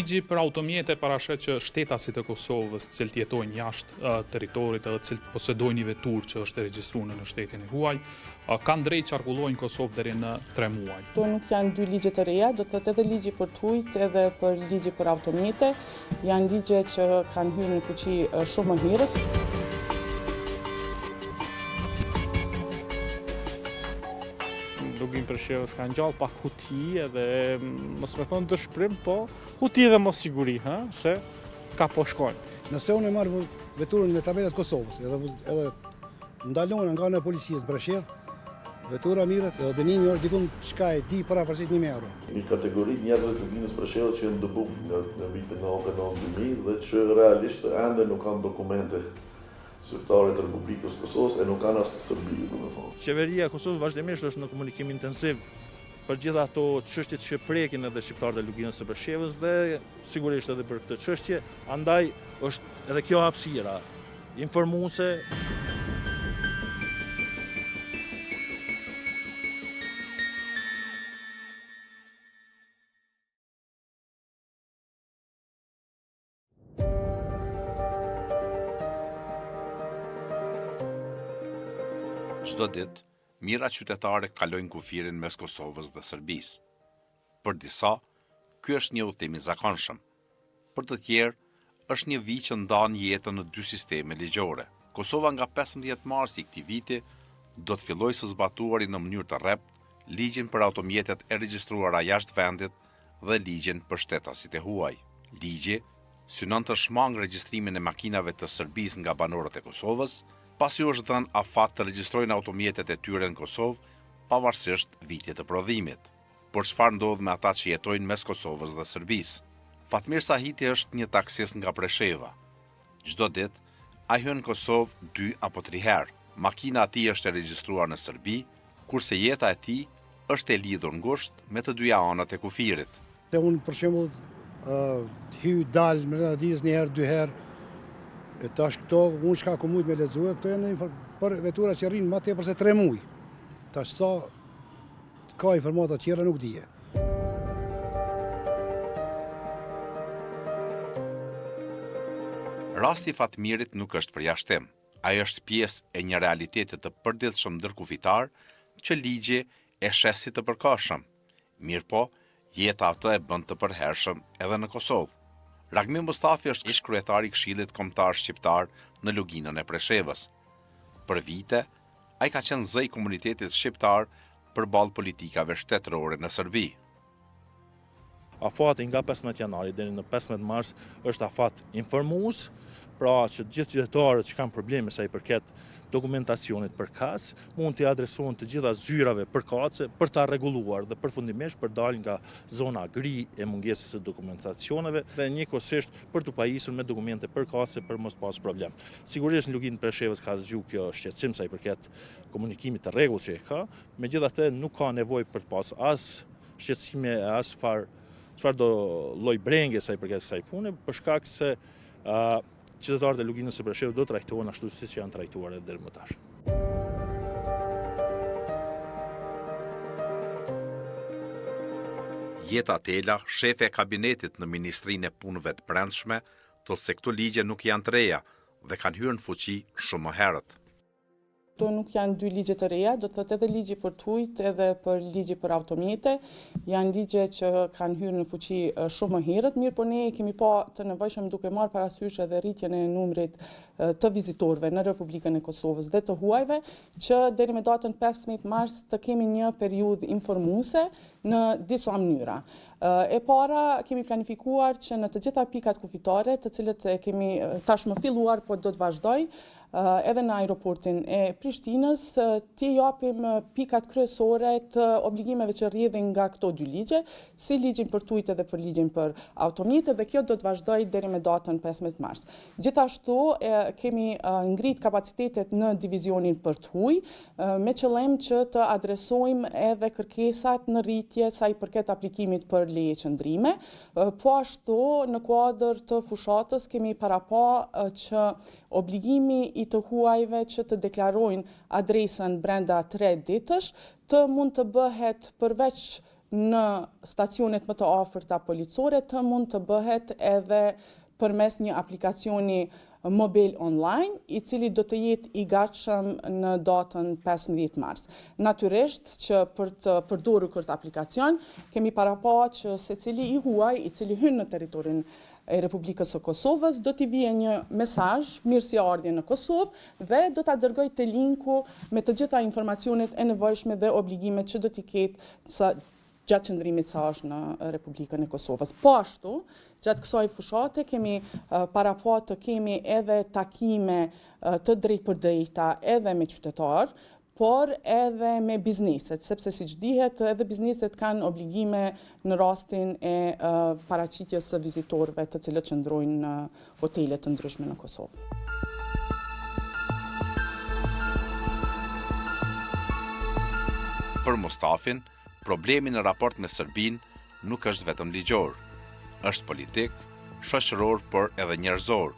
Ligji për automjete parashet që shtetasit e Kosovës, cilët jetojnë jashtë territorit edhe cilët posedojnë një veturë që është e regjistruar në shtetin e huaj, kanë drejt qarkullojnë në Kosovë deri në 3 muaj. Këto nuk janë 2 ligje të reja, do të thotë edhe ligji për tujt edhe për ligji për automjete, janë ligje që kanë hyrë në fuqi shumë më herët. Lugin Preshevës kanë gjallë pak huti edhe, mos me thonë dëshpërim, po huti dhe mos siguri, se ka po shkojnë. Nëse unë e marrë veturën në tabelat Kosovës, edhe ndalon nga në policisë Preshev, vetura mirët, edhe dënimi është dikun çka e di para përsit 1.000 euro. Një kategori njerëzve të Luginës Preshevës që janë dëbuar në vitin 99-2000 dhe që realisht ende nuk kanë dokumente zyrtare të Republikës Kosovës e nuk kanë as të Serbisë, domethënë. Qeveria e Kosovës vazhdimisht është në komunikim intensiv për gjitha ato çështjet që prekin edhe shqiptarët e Luginës së Preshevës dhe sigurisht edhe për këtë çështje, andaj është edhe kjo hapësira informuese. Çdo ditë, mijëra qytetare kalojnë kufirin mes Kosovës dhe Serbisë. Për disa, ky është një udhëtim i zakonshëm. Për të tjerë, është një vit që ndan jetën në 2 sisteme ligjore. Kosova nga 15 mars i këtij viti do të fillojë së zbatuari në mënyrë të rrept ligjin për automjetet e regjistruara jashtë vendit dhe ligjin për shtetasit e huaj. Ligji synon të shmangë regjistrimin e makinave të Serbisë nga banorët e Kosovës, pasi u është dhënë afat të regjistrojnë automjetet e tyre në Kosovë, pavarësisht vitit të prodhimit. Por çfarë ndodh me ata që jetojnë mes Kosovës dhe Serbisë? Fatmir Sahiti është një taksist nga Presheva. Çdo ditë, ai hyn në Kosovë 2 apo 3 herë. Makina e tij është e regjistruar në Serbi, kurse jeta e tij është e lidhur ngushtë me të 2 anët e kufirit. Te unë për shembull hy dal me ditës një herë, 2 herë. E tash këto, unë çka ku mujt me lexue, këto janë për vetura që rrinë më tepër se 3 muaj. Tash sa ka informata tjera nuk dije. Rasti i Fatmirit nuk është përjashtim. Ai është pjesë e një realiteti të përditshëm ndërkufitar që ligji e shes si të përkohshëm. Mirëpo, jeta atë e bën të përhershëm edhe në Kosovë. Ragmi Mustafi është ish kryetari i Këshillit Kombëtar Shqiptar në Luginën e Preshevës. Për vite, ai ka qenë zë i komunitetit shqiptar përballë politikave shtetërore në Serbi. Afati nga 15 janari deri në 15 mars është afat informues, pra që gjithë qytetarët që kanë probleme sa i përket dokumentacionit përkas, mund t'i adresohen të gjitha zyrave përkatëse për ta rregulluar dhe përfundimisht për dalë nga zona gri e mungesës së dokumentacioneve dhe njëkohësisht për të pajisur me dokumente përkatëse për mos pas problem. Sigurisht në Luginë Preshevës ka zgjuar kjo shqetësim sa i përket komunikimit të rregullt që e ka, megjithatë nuk ka nevojë për pas as shqetësime as çfarë do lloj brengje sa i përket kësaj pune, për shkak se qytetarët e Luginës së Preshevës do trajtohen ashtu siç janë trajtuar edhe deri më tash. Jeta Tela, shefe e kabinetit në Ministrinë e Punëve të Brendshme, thotë se këto ligje nuk janë të reja dhe kanë hyrë në fuqi shumë më herët. Këto nuk janë 2 ligje të reja, do të thotë edhe ligji për tujt edhe për ligji për automjete, janë ligje që kanë hyrë në fuqi shumë më herët, mirë po ne kemi pa të nevojshëm duke marrë parasysh edhe rritjen e numrit të vizitorëve në Republikën e Kosovës dhe të huajve, që deri me datën 15 mars të kemi një periudhë informuese në disa mënyra. E para kemi planifikuar që në të gjitha pikat kufitare, të cilët e kemi tashmë filluar, po do të vazhdoj, edhe në aeroportin e Prishtinës, t'i japim pikat kryesore të obligimeve që rrjedhin nga këto 2 ligje, si ligjin për tujt edhe për ligjin për automjete, dhe kjo do të vazhdoj deri me datën 15 mars. Gjithashtu kemi ngrit kapacitetet në divizionin për tuj, me qëllim që të adresojmë edhe kërkesat në rritje sa i përket aplikimit për leje qëndrime. Po ashtu në kuadër të fushatës kemi parapa që obligimi i të huajve që të deklarojnë adresën brenda 3 ditësh të mund të bëhet përveç në stacionet më të afërta policore të mund të bëhet edhe përmes një aplikacioni mobil online, i cili do të jetë i gatshëm në datën 15 mars. Natyrisht që për të përdorur këtë aplikacion, kemi paraqaruar që secili i huaj i cili hyn në territorin e Republikës së Kosovës do t'i vijë një mesazh mirësiardhje në Kosovë dhe do ta dërgoj të linku me të gjitha informacionet e nevojshme dhe obligimet që do t'i ketë gjatë qëndrimit sa është në Republikën e Kosovës. Po ashtu, gjatë kësaj fushate kemi paraqaruar të kemi edhe takime të drejtpërdrejta edhe me qytetarë, por edhe me bizneset, sepse siç dihet edhe bizneset kanë obligime në rastin e paraqitjes së vizitorëve të cilët qëndrojnë në hotele të ndryshme në Kosovë. Për Mustafin, problemi në raport me Serbinë nuk është vetëm ligjor, është politik, shoqëror, por edhe njerëzor.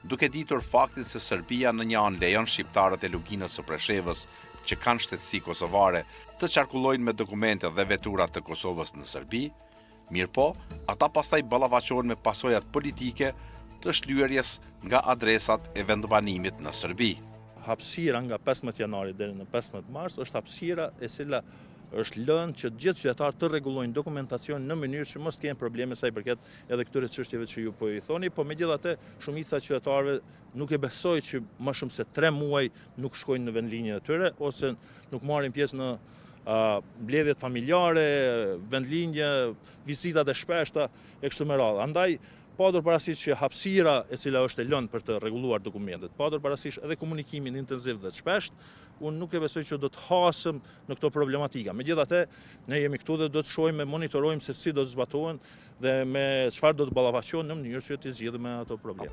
Duke ditur faktin se Serbia në një anë lejon shqiptarët e luginës së Preshevës që kanë shtetësi kosovare të qarkullojnë me dokumente dhe vetura të Kosovës në Serbi, mirë po, ata pastaj ballafaqohen me pasojat politike të shlyerjes nga adresat e vendbanimit në Serbi. Hapësira nga 15 janari deri në 15 mars është hapësira e cila është lënë që gjithë qytetarët të rregullojnë dokumentacion në mënyrë që mos të kenë probleme sa i përket edhe këtyre çështjeve që ju po i thoni, po megjithatë shumica e qytetarëve nuk e besoj që më shumë se 3 muaj nuk shkojnë në vendlinjen e tyre ose nuk marrin pjesë në mbledhjet familjare, vendlinje, vizitat e shpeshta e kështu me radhë. Andaj padur parasysh që hapësira e cila është e lënë për të rregulluar dokumentet, padur parasysh edhe komunikimin intensiv dhe të shpesht, unë nuk e besoj që do të hasëm në këto problematika. Megjithatë, ne jemi këtu dhe do të shohim e monitorojmë se si do të zbatohen dhe me çfarë do të ballafaqohen në mënyrë që të zgjidhim ato probleme.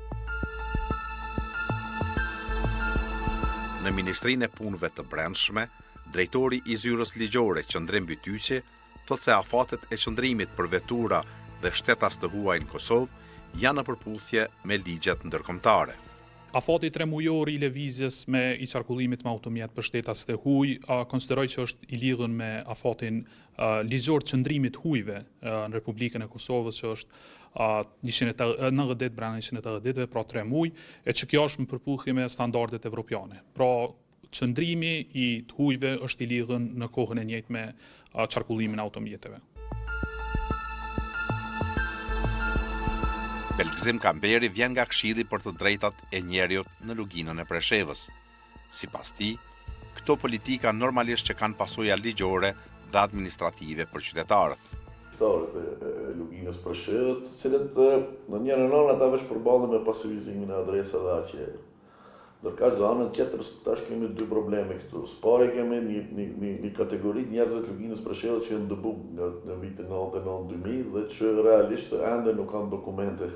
Në Ministrinë e Punëve të Brendshme, drejtori i zyrës ligjore Qëndrim Bytyqi thotë se afatet e qëndrimit për vetura dhe shtetas të huaj në Kosovë janë në përputhje me ligjet ndërkombëtare. Afati 3 mujor i lëvizjes me i qarkullimit me automjet për shtetas të huj, konsideroj që është i lidhur me afatin ligjor qëndrimit hujve në Republikën e Kosovës, që është 90 brenda 180 ditëve, pra 3 muj, e që kjo është në përputhje me standardet evropiane. Pra, qëndrimi i të hujve është i lidhur në kohën e njëjtë me qarkullimin e automjeteve. Belgzim Kamberi vjen nga Këshilli për të drejtat e njerëzit në luginën e Preshevës. Sipas tij, këto politika normalisht që kanë pasoja ligjore dhe administrative për qytetarët. Qytetarët e luginës Preshevës, të cilët në njërin anë ata veç përballen me pasivizimin e adresave dhe aqe. Ndërkaq do anën tjetër tash kemi 2 probleme këtu. Pari kemi një kategori njerëzve të luginës Preshevës që janë dëbuar nga vitin 99-2000 dhe që realisht ende nuk kanë dokumente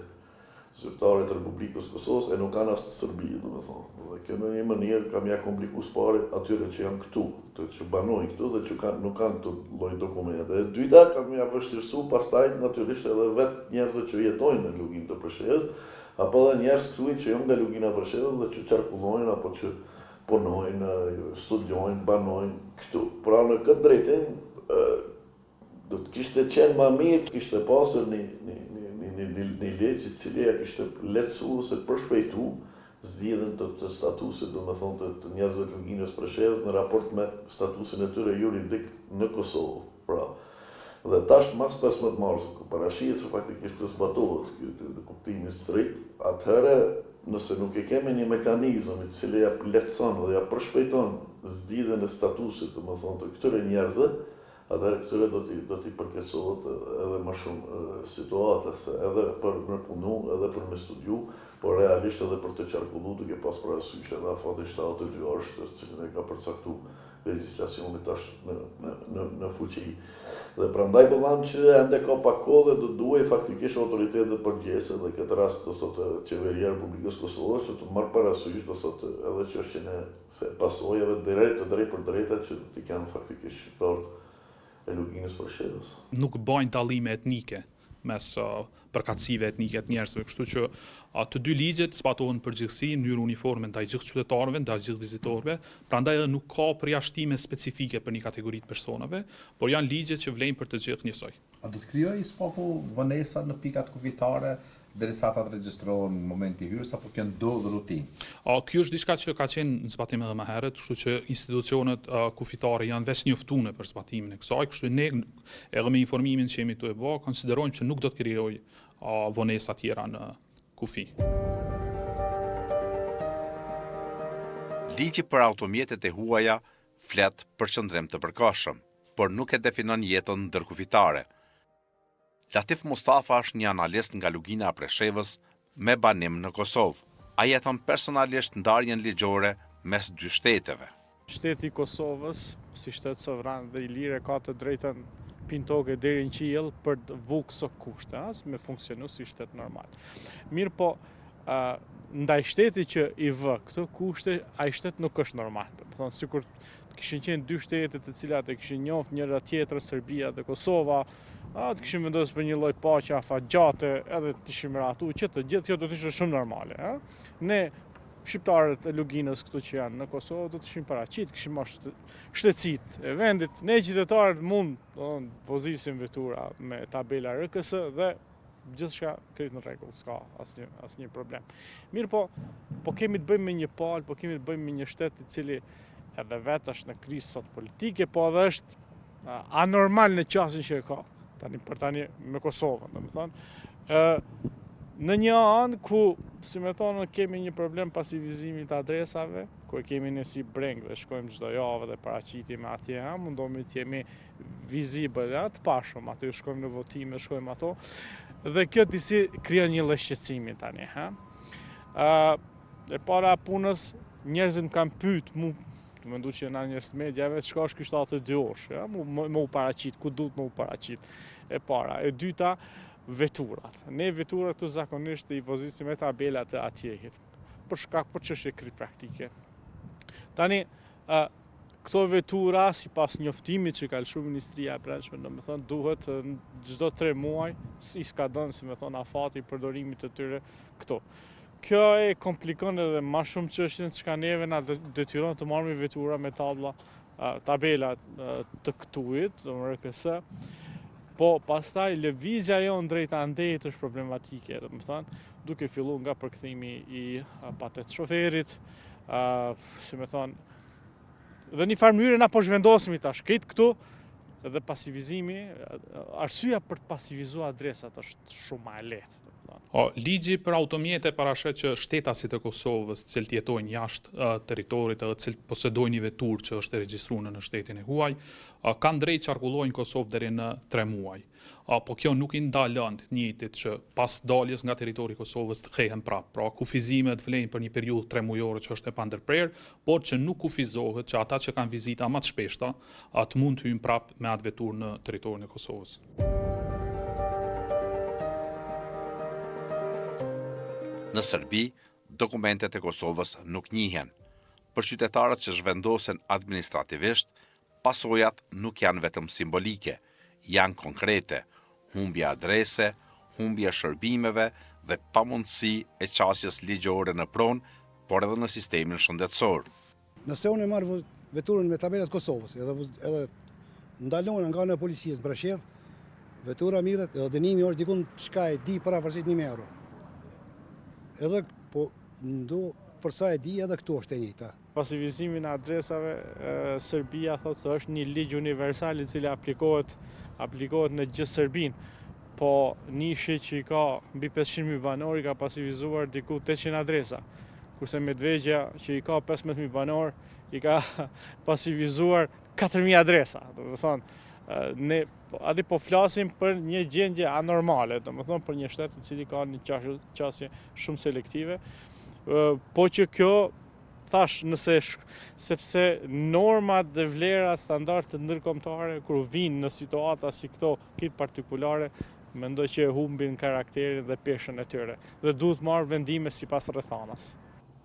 zyrtare të Republikës Kosovës e nuk kanë as të Serbisë, domethënë. Dhe kjo në një mënyrë kam ja komplikuar pari atyre që janë këtu, që banojnë këtu dhe që nuk kanë të lloj dokumente. E dyta kam ja vështirësuar pastaj natyrisht edhe vetë njerëzve që jetojnë në luginë të Preshevës, apo edhe njerëz këtu që janë nga lugina e Preshevës dhe që qarkullojnë apo që punojnë, studiojnë, banojnë këtu. Pra në këtë drejtim do të kishte qenë më mirë, kishte pasur një ligj i cili ja kishte lehtësuar ose përshpejtu zgjidhjen të statusit, domethënë të njerëzve të luginës Preshevës në raport me statusin e tyre juridik në Kosovë. Pra, dhe tash mas 15 mars, ku parashihet që faktikisht të zbatohet ky kuptimi strikt, atëherë nëse nuk e kemi një mekanizëm i cili ja lehtëson dhe ja përshpejton zgjidhjen e statusit, domethënë të këtyre njerëzve, atëherë këtyre do t'i përkeqësohet edhe më shumë situata, se edhe për me punu, edhe për me studiu, por realisht edhe për të qarkullu duke pas parasysh edhe afati 72 është, cilin e ka përcaktuar legjislacioni tash në fuqi. Dhe prandaj po them që ende ka pak kohë dhe do duhej faktikisht autoritetet përgjithëse dhe këtë rast do thotë qeveria e Republikës Kosovës që të marrë parasysh do thotë edhe çështjen e pasojave drejt për drejta që t'i kanë faktikisht shqiptarët e luginës Preshevës. Nuk bëjnë dallime etnike mes përkatësive etnike të njerëzve, kështu që të dy ligjet zbatohen përgjithësi në mënyrë uniforme ndaj gjithë qytetarëve, ndaj gjithë vizitorëve, prandaj edhe nuk ka përjashtime specifike për një kategori të personave, por janë ligje që vlejnë për të gjithë njësoj. A do të krijojë spaku vonesa në pikat kufitare derisa ata të regjistrohen në momenti i hyrjes apo kjo ndodh rutinë? Kjo është diçka që ka qenë në zbatim edhe më herët, kështu që institucionet kufitare janë veç njoftuar për zbatimin e kësaj, kështu ne edhe me informimin që jemi tu e bë, konsiderojmë që nuk do të krijojë vonesa tjera në kufi. Ligji për automjetet e huaja flet për qëndrim të përkohshëm, por nuk e definon jetën ndërkufitare. Latif Mustafa është një analist nga Lugina e Preshevës me banim në Kosovë. Ai jeton personalisht ndarjen ligjore mes dy shteteve. Shteti i Kosovës, si shtet sovran dhe i lirë, ka të drejtën pintoke deri në qiell për të vuk së kushte, me funksionu si shtet normal. Mirë po, ndaj shteti që i vë këtë kushte, ai shtet nuk është normal. Do të thonë, sikur kishin qenë dy shtete të cilat e kishin njoft njëra tjetrën, Serbia dhe Kosova, të kishin vendosur për një lloj paqe afatgjate, edhe të ishin ratu që të gjithë kjo do të ishte shumë normale. Ne shqiptarët e Luginës këtu që janë në Kosovë do të ishin paraqit, kishim marrë shtetësitë e vendit. Ne qytetarët mund vozisim vetura me tabela RKS dhe gjithçka krejt në rregull, s'ka asnjë problem. Mirë po kemi të bëjmë me një palë, po kemi të bëjmë me një shtet i cili edhe vetë është në krizë sot politike, po edhe është anormal në qasjen që e ka për tani me Kosovën, domethënë. Në një anë ku, si me thonë, kemi një problem pasivizimi të adresave, ku e kemi ne si breng dhe shkojmë çdo javë dhe paraqitim atje, mundohemi të jemi vizibël, të pashëm, aty shkojmë në votime, shkojmë ato, dhe kjo disi krijon një lloj shqetësimi tani, E para punës njerëzit kanë pyet mu, të mendu që na njerëz medjave të shkosh kishte atë 2 orë, më u paraqit, ku duhet më u paraqit. E para, e dyta, veturat. Ne veturat të zakonisht i vozisim me tabelat e atjehit, për shkak për çështje praktike. Tani, këto vetura, sipas njoftimit që ka lëshuar Ministria e Brendshme, domethënë duhet çdo 3 muaj, i skadon, si më thon, afati i përdorimit të tyre këto. Kjo e komplikon edhe më shumë çështjen çka neve na detyron të marrim vetura me tabela të këtuit, RKS. Po pastaj lëvizja jonë drejt andejit është problematike, domethënë, duke filluar nga përkthimi i patet shoferit, si më thon, dhe një farë mënyrë na po zhvendosemi tash këtu dhe pasivizimi, arsyeja për të pasivizuar adresat është shumë më e lehtë. Ligji për automjete parashet që shtetasit e Kosovës, të cilët jetojnë jashtë territorit edhe të cilët posedojnë një veturë që është e regjistruar në shtetin e huaj, kanë drejt qarkullojnë në Kosovë deri në 3 muaj. Po kjo nuk i ndalon të njëjtit që pas daljes nga territori i Kosovës të kthehen prapë. Pra kufizimet vlen për një periudhë 3 mujore që është e pandërprer, por që nuk kufizohet që ata që kanë vizita më të shpeshta të mund të hyjnë prapë me atë veturë në territorin e Kosovës. Në Serbi, dokumentet e Kosovës nuk njihen. Për qytetarët që zhvendosen administrativisht, pasojat nuk janë vetëm simbolike, janë konkrete, humbja adrese, humbja shërbimeve dhe pamundësi e qasjes ligjore në pronë, por edhe në sistemin shëndetësor. Nëse unë e marrë veturën me tabelat Kosovës, edhe ndalon nga në policisë në Preshev, vetura mirët, edhe dënimi është dikun shka e di para vërshit 1.000 euro. Edhe po ndo përsa e di edhe këtu është e njëjta. Pasivizimin e adresave, Serbia thotë se është një ligj universal i cili aplikohet në gjithë Serbinë, po nishi që i ka mbi 500.000 banor i ka pasivizuar diku 800 adresa, kurse Medvegja që i ka 15.000 banor i ka pasivizuar 4.000 adresa. Do të thonë, ne aty po flasim për një gjendje anormale, domethënë për një shtet i cili ka një qasje shumë selektive, po që kjo thash sepse normat dhe vlerat standarde ndërkombëtare kur vinë në situata si këto partikulare, mendoj që e humbin karakterin dhe peshën e tyre dhe duhet marrë vendime sipas rrethanas.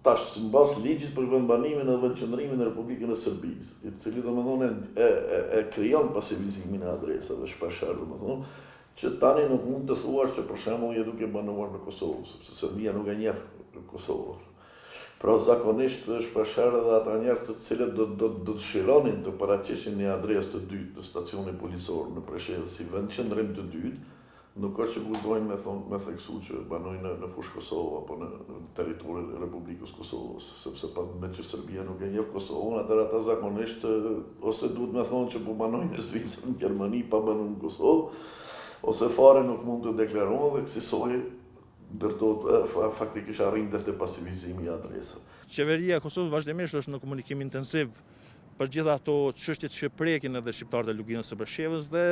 Tash, mbas ligjit për vendbanimin dhe vendqëndrimin në Republikën e Serbisë, i cili domethënë e krijon pasivizimin e adresave shpeshherë, domethënë, që tani nuk mund të thuash që për shembull je duke banuar në Kosovë, sepse Serbia nuk e njeh Kosovën. Pra zakonisht është përshërë dhe ata njerë të cilët do të dëshironin të paraqesin një adresë të dytë të stacionit policor në Preshevë si vend qëndrim të dytë, nuk është që guxojnë me theksu që banojnë në fushë Kosovë apo në territorin e Republikës Kosovës, sepse pa me që Serbia nuk e njeh Kosovën, atëherë ata zakonisht ose duhet me thonë që po banojnë në Zvicër, në Gjermani pa banuar në Kosovë, ose fare nuk mund të deklarohen dhe kësaj dërtot faktikisht arrin deri te pasivizimi i adresave. Qeveria e Kosovës vazhdimisht është në komunikim intensiv për gjitha ato çështjet që prekin edhe shqiptarët e Luginës së Preshevës dhe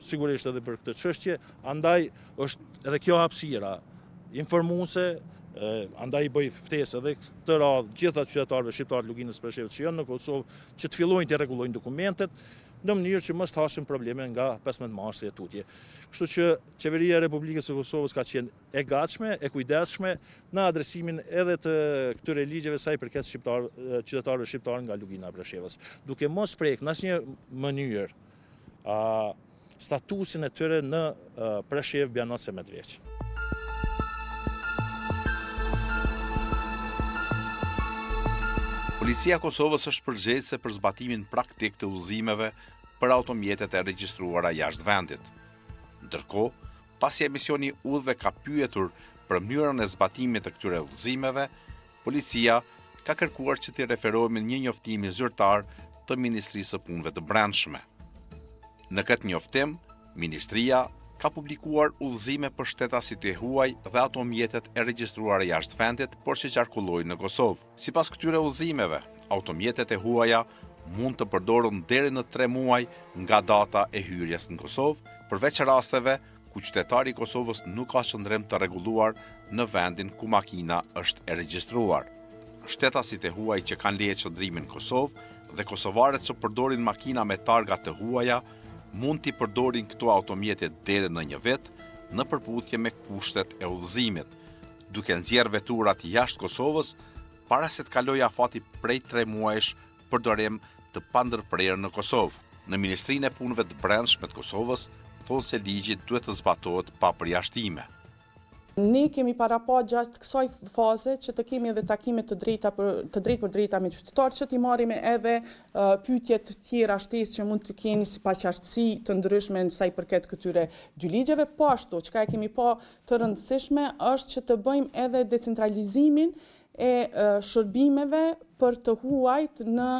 sigurisht edhe për këtë çështje, andaj është edhe kjo hapësira informuese, andaj i bëj ftesë edhe këtë radhë gjitha qytetarëve shqiptarë të Luginës së Preshevës që janë në Kosovë që të fillojnë të rregullojnë dokumentet, në mënyrë që mos të hasim probleme nga 15 marsi e tutje. Kështu që qeveria e Republikës së Kosovës ka qenë e gatshme, e kujdesshme në adresimin edhe të këtyre ligjeve sa i përket qytetarëve shqiptarë nga Lugina e Preshevës, duke mos prek në asnjë mënyrë statusin e tyre në Preshevë, Bjanoc e Medveç. Policia e Kosovës është përgjegjëse për zbatimin praktik të udhëzimeve për automjetet e regjistruara jashtë vendit. Ndërkohë, pasi emisioni udhëve ka pyetur për mënyrën e zbatimit të këtyre udhëzimeve, policia ka kërkuar që t'i referohemi një njoftimi zyrtar të Ministrisë së Punëve të Brendshme. Në këtë njoftim, Ministria ka publikuar udhëzime për shtetasit e huaj dhe automjetet e regjistruara jashtë vendit, por që qarkullojnë në Kosovë. Sipas këtyre udhëzimeve, automjetet e huaja mund të përdoren deri në 3 muaj nga data e hyrjes në Kosovë, përveç rasteve ku qytetari i Kosovës nuk ka qëndrim të rregulluar në vendin ku makina është e regjistruar. Shtetasit e huaj që kanë leje qëndrimin në Kosovë dhe kosovarët që përdorin makina me targa të huaja mund t'i përdorin këto automjete deri në 1 vit në përputhje me kushtet e udhëzimit, duke nxjerrë veturat jashtë Kosovës para se të kalojë afati prej 3 muajsh përdorim të pandërprerë në Kosovë. Në Ministrinë e Punëve të Brendshme të Kosovës thonë se ligji duhet të zbatohet pa përjashtime. Ne kemi parapo gjatë kësaj faze që të kemi edhe takime të drejta për drejta me qytetarë, që t'i marrim edhe pyetje të tjera shtesë që mund të keni si paqartësi të ndryshme në sa i përket këtyre dy ligjeve, po ashtu çka e kemi pa të rëndësishme është që të bëjmë edhe decentralizimin e shërbimeve për të huajt në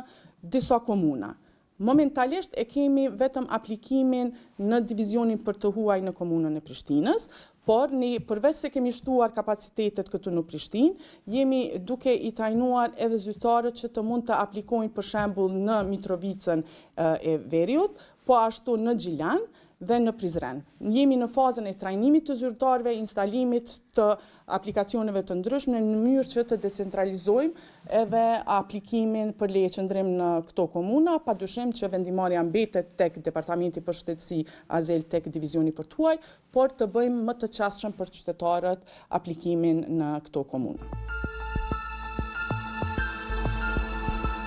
disa komuna. Momentalisht e kemi vetëm aplikimin në divizionin për të huaj në komunën e Prishtinës, por ne përveç se kemi shtuar kapacitetet këtu në Prishtinë, jemi duke i trajnuar edhe zyrtarët që të mund të aplikojnë për shembull në Mitrovicën e Veriut, po ashtu në Gjilan dhe në Prizren. Jemi në fazën e trajnimit të zyrtarëve, instalimit të aplikacioneve të ndryshme në mënyrë që të decentralizojmë edhe aplikimin për leje qëndrim në këto komuna, padyshim që vendimarrja mbetet tek Departamenti për Shtetësi Azel tek Divizioni për të huaj, por të bëjmë më të qasshëm për qytetarët aplikimin në këto komuna.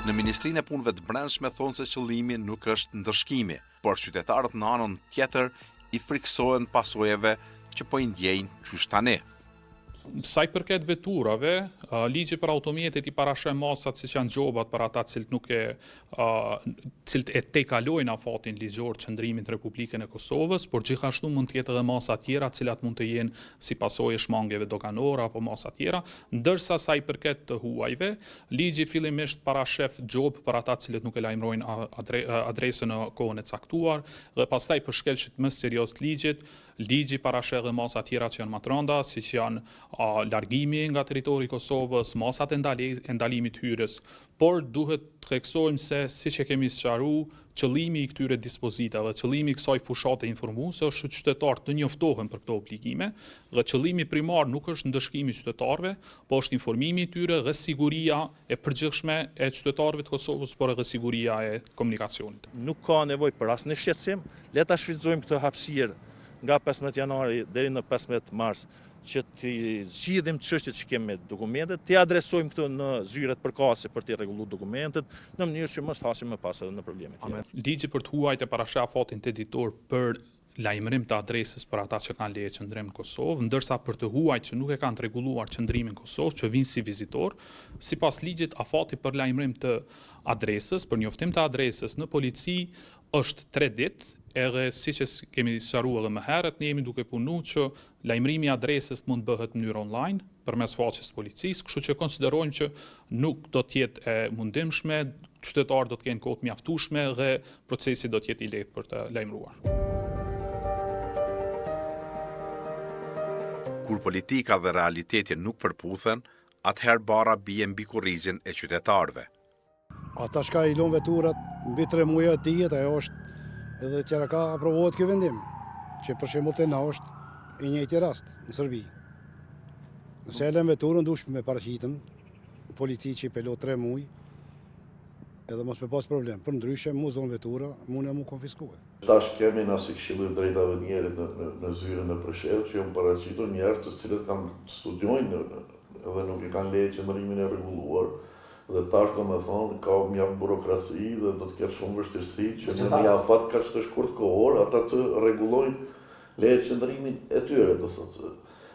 Në Ministrinë e Punëve të Brendshme thonë se qëllimi nuk është ndërshkimi, por qytetarët në anën tjetër i friksohen pasojeve që po i ndjejnë qysh tani. Sa i përket veturave, ligji për automjetet i parashën masat si që janë gjobat për ata cilët e tejkalojnë afatin ligjor qëndrimit të Republikën e Kosovës, por gjithashtu mund të jetë edhe masa tjera cilat mund të jenë si pasojë shmangjeve doganore apo masa tjera, ndërsa sa i përket të huajve, ligji fillimisht parashef gjob për ata cilët nuk e lajmërojnë adresën në kohën e caktuar dhe pastaj për shkelshit më serioz të ligji parashef edhe masa tjera që janë matranda, si që janë largimi nga territori i Kosovës, masat e ndalimit hyrjes, por duhet të theksojmë se siç e kemi sqaruar, qëllimi i këtyre dispozitave, qëllimi i kësaj fushate informuese është që qytetarët të njoftohen për këto obligime, dhe qëllimi primar nuk është ndëshkimi i qytetarëve, po është informimi i tyre dhe siguria e përgjithshme e qytetarëve të Kosovës, por edhe siguria e komunikacionit. Nuk ka nevojë për asnjë shqetësim, le ta shfrytëzojmë këtë hapësirë nga 15 janari deri në 15 mars, që të zgjidhim çështjet që kemi me dokumentet, të adresojmë këto në zyret përkatëse për të rregulluar dokumentet, në mënyrë që mos hasim më pas edhe në probleme tjera. Ligji për të huajt e parashef afatin teditor për lajmërim të adresës për ata që kanë leje qëndrim në Kosovë, ndërsa për të huajt që nuk e kanë të rregulluar qëndrimin në Kosovë, që vinë si vizitor, sipas ligjit afati për lajmërim të adresës, për njoftim të adresës në polici është 3 ditë, edhe siç kemi sqaruar edhe më herët, ne jemi duke punuar që lajmërimi i adresës mund bëhet në mënyrë online përmes faqes të policisë, kështu që konsiderojmë që nuk do të jetë e mundimshme, qytetarët do të kenë kohë të mjaftueshme dhe procesi do të jetë i lehtë për të lajmëruar. Kur politika dhe realiteti nuk përputhen, atëherë bara bie mbi kurrizin e qytetarëve. Ata shka i lon veturat mbi 3 muaj dihet, ajo është edhe tjera ka aprovohet kjo vendim, që për shembull te na është i njëjti rast në Serbi. Nëse e lën veturën dush me paraqitën, polici që i pelot 3 muaj, edhe mos me pas problem. Për ndryshe, mu zonë vetura, mune mu konfiskue. Tash kemi na si Këshilli Drejtave të Njerit në zyrën e Preshevës, që janë paraqitur njerëz të cilët kanë studiojnë edhe nuk i kanë leje qëndrimin e rregulluar. Dhe tash do me thonë, ka mjaft burokraci dhe do të ketë shumë vështirësi që në një afat kaq të shkurt kohor ata të rregullojnë leje qëndrimin e tyre, do thotë.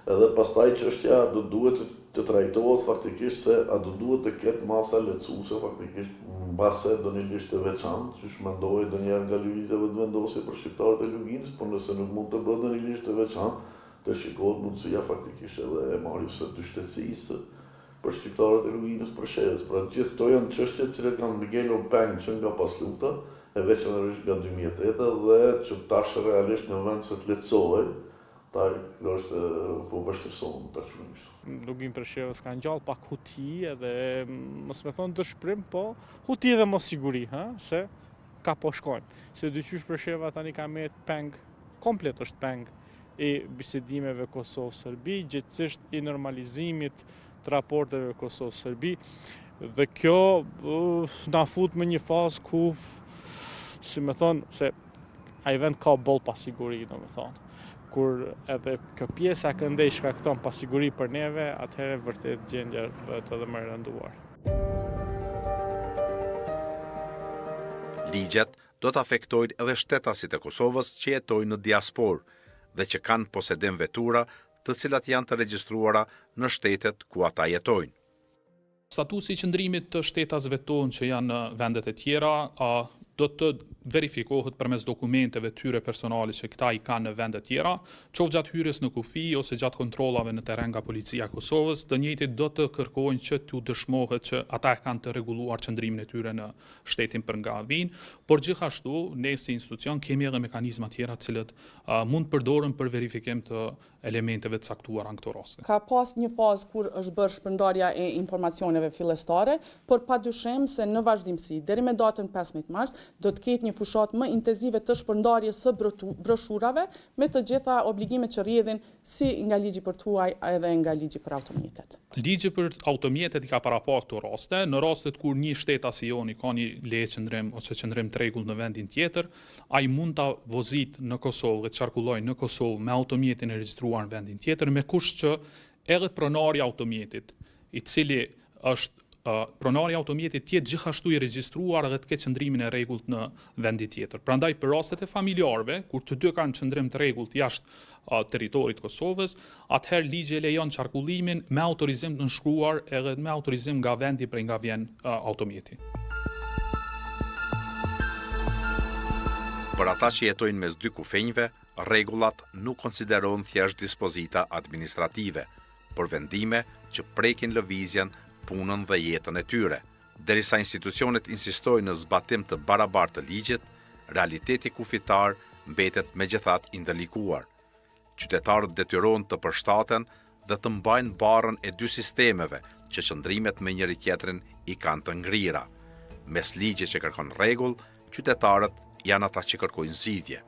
Edhe pastaj çështja do duhet të trajtohet faktikisht se a do duhet të ketë masa lehtësuese faktikisht mbase do një listë të veçantë, që shmendohet ndonjëherë nga lëvizjet të vendosje për shqiptarët e Luginës, por nëse nuk mund të bëhet në një listë të veçantë, të shikohet mundësia faktikisht edhe e marrjes së dy shtetësisë për shqiptarët e Luginës Preshevës. Pra gjithë këto janë çështje që kanë ngelur peng që nga pas lufta, e veçanërisht nga 2008 dhe që tash realisht në vend se të lehtësohej, do është po vështirëson të shkruajmë. Luginë Preshevës kanë gjallë pak huti edhe mos me thonë dëshpërim, po huti edhe mos siguri, se ka po shkojnë. Se dyqysh Presheva tani ka me peng, komplet është peng i bisedimeve Kosovë-Serbi, gjithësisht i normalizimit të raporteve Kosovë-Serbi, dhe kjo na fut me një fazë ku, si me thonë, se ai vend ka boll pasiguri, do me thonë. Kur edhe kjo pjesa këndej shkakton pasiguri për neve, atëherë vërtet gjendja bëhet edhe më e rënduar. Ligjet do të afektojnë edhe shtetasit e Kosovës që jetojnë në diasporë dhe që kanë posedim vetura të cilat janë të regjistruara në shtetet ku ata jetojnë. Statusi i qëndrimit të shtetasve tonë që janë në vendet e tjera do të verifikohet përmes dokumenteve tyre personale që këta i kanë në vende tjera, qoftë gjatë hyrjes në kufi ose gjatë kontrollave në terren nga policia e Kosovës, të njëjtit do të kërkojnë që t'u dëshmohet që ata e kanë të rregulluar qëndrimin e tyre në shtetin për nga vinë, por gjithashtu ne si institucion kemi edhe mekanizma tjera të cilët mund përdoren për verifikim të elementeve të caktuara në këto raste. Ka pas një fazë kur është bërë shpërndarja e informacioneve fillestare, por padyshim se në vazhdimsi deri me datën 15 mars do të ketë një fushat më intenzive të shpërndarjes së broshurave me të gjitha obligimet që rrjedhin si nga ligji për tuaj edhe nga ligji për automjetet. Ligji për automjetet i ka parapar këto raste, në rastet kur një shtetas i joni ka një leje qëndrim ose qëndrim të rregullt në vendin tjetër, ai mund ta vozit në Kosovë dhe të qarkullojë në Kosovë me automjetin e regjistruar në vendin tjetër, me kusht që edhe pronari i automjetit, i cili është pronari i automjetit të jetë gjithashtu i regjistruar dhe të ketë qëndrimin e rregullt në vendin tjetër. Prandaj për rastet e familjarëve, kur të dy kanë qëndrim të rregullt jashtë territorit të Kosovës, atëherë ligji lejon qarkullimin me autorizim të nënshkruar edhe me autorizim nga vendi prej nga vjen automjeti. Për ata që jetojnë mes dy kufenjve, rregullat nuk konsiderohen thjesht dispozita administrative, por vendime që prekin lëvizjen, punën dhe jetën e tyre. Derisa institucionet insistojnë në zbatim të barabartë të ligjit, realiteti kufitar mbetet megjithatë i ndërlikuar. Qytetarët detyrohen të përshtaten dhe të mbajnë barrën e dy sistemeve që qëndrimet me njëri tjetrin i kanë të ngrira. Mes ligjit që kërkon rregull, qytetarët janë ata që kërkojnë zgjidhje.